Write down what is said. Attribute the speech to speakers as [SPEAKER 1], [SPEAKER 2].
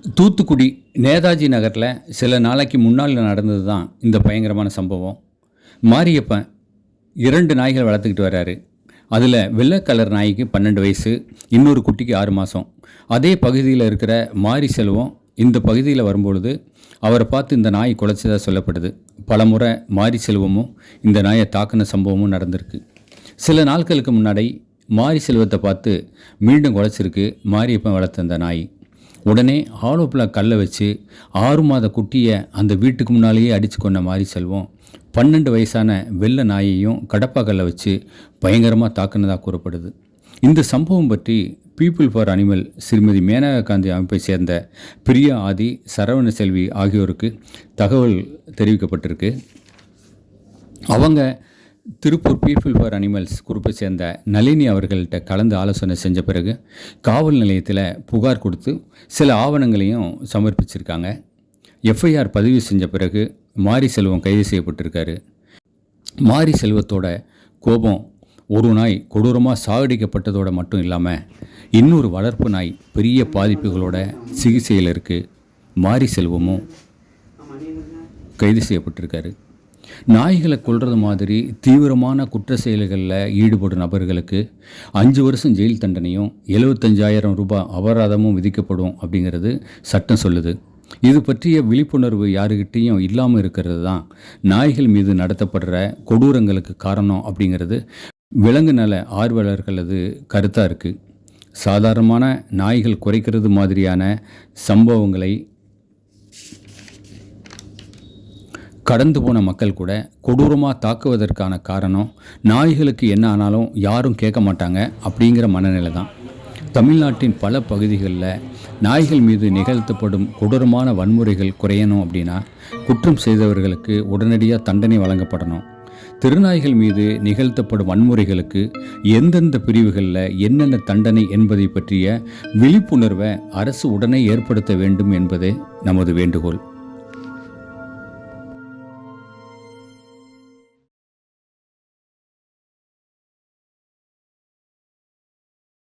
[SPEAKER 1] தூத்துக்குடி நேதாஜி நகரில் சில நாளைக்கு முன்னால் நடந்தது தான் இந்த பயங்கரமான சம்பவம். மாரியப்பன் 2 நாய்கள் வளர்த்துக்கிட்டு வர்றாரு. அதில் வெள்ளை கலர் நாய்க்கு 12 வயசு, இன்னொரு குட்டிக்கு 6 மாதம். அதே பகுதியில் இருக்கிற மாரி செல்வம் இந்த பகுதியில் வரும்பொழுது அவரை பார்த்து இந்த நாய் குலைச்சதாக சொல்லப்படுது. பல முறை மாரி செல்வமும் இந்த நாயை தாக்கின சம்பவமும் நடந்திருக்கு. சில நாட்களுக்கு முன்னாடி மாரி செல்வத்தை பார்த்து மீண்டும் குலைச்சிருக்கு மாரியப்பன் வளர்த்த அந்த நாய். உடனே ஹாலோப்பில் கல்லை வச்சு 6 மாத குட்டியை அந்த வீட்டுக்கு முன்னாலேயே அடித்து கொண்ட மாரி செல்வம் 12 வயசான வெள்ளை நாயையும் கடப்பா கல்லை வச்சு பயங்கரமாக தாக்குனதாக கூறப்படுது. இந்த சம்பவம் பற்றி people for animal Shrimati Maneka Gandhi அமைப்பை சேர்ந்த பிரியா ஆதி, சரவண செல்வி ஆகியோருக்கு தகவல் தெரிவிக்கப்பட்டிருக்கு. அவங்க திருப்பூர் பீப்புள் ஃபார் அனிமல்ஸ் குரூப்பை சேர்ந்த நளினி அவர்கள்ட்ட கலந்து ஆலோசனை செஞ்ச பிறகு காவல் நிலையத்தில் புகார் கொடுத்து சில ஆவணங்களையும் சமர்ப்பிச்சிருக்காங்க. எஃப்ஐஆர் பதிவு செஞ்ச பிறகு மாரி செல்வம் கைது செய்யப்பட்டிருக்காரு. மாரி செல்வத்தோட கோபம் ஒரு நாய் கொடூரமாக சாகடிக்கப்பட்டதோடு மட்டும் இல்லாமல் இன்னொரு வளர்ப்பு நாய் பெரிய பாதிப்புகளோட சிகிச்சையில் இருக்குது. மாரி செல்வமும் கைது செய்யப்பட்டிருக்காரு. நாய்களை கொல்றது மாதிரி தீவிரமான குற்ற செயல்களில் ஈடுபடும் நபர்களுக்கு 5 வருஷம் ஜெயில் தண்டனையும் 75,000 ரூபாய் அபராதமும் விதிக்கப்படும் அப்படிங்கிறது சட்டம் சொல்லுது. இது பற்றிய விழிப்புணர்வு யாருக்கிட்டேயும் இல்லாமல் இருக்கிறது தான் நாய்கள் மீது நடத்தப்படுற கொடூரங்களுக்கு காரணம் அப்படிங்கிறது விலங்கு நல ஆர்வலர்களது கருத்தாக இருக்குது. சாதாரணமான நாய்கள் குறைக்கிறது மாதிரியான சம்பவங்களை கடந்து போன மக்கள் கூட கொடூரமாக தாக்குவதற்கான காரணம் நாய்களுக்கு என்ன ஆனாலும் யாரும் கேட்க மாட்டாங்க அப்படிங்கிற மனநிலை தான். தமிழ்நாட்டின் பல பகுதிகளில் நாய்கள் மீது நிகழ்த்தப்படும் கொடூரமான வன்முறைகள் குறையணும் அப்படின்னா குற்றம் செய்தவர்களுக்கு உடனடியாக தண்டனை வழங்கப்படணும். திருநாய்கள் மீது நிகழ்த்தப்படும் வன்முறைகளுக்கு எந்தெந்த பிரிவுகளில் என்னென்ன தண்டனை என்பதை பற்றிய விழிப்புணர்வை அரசு உடனே ஏற்படுத்த வேண்டும் என்பதே நமது வேண்டுகோள்.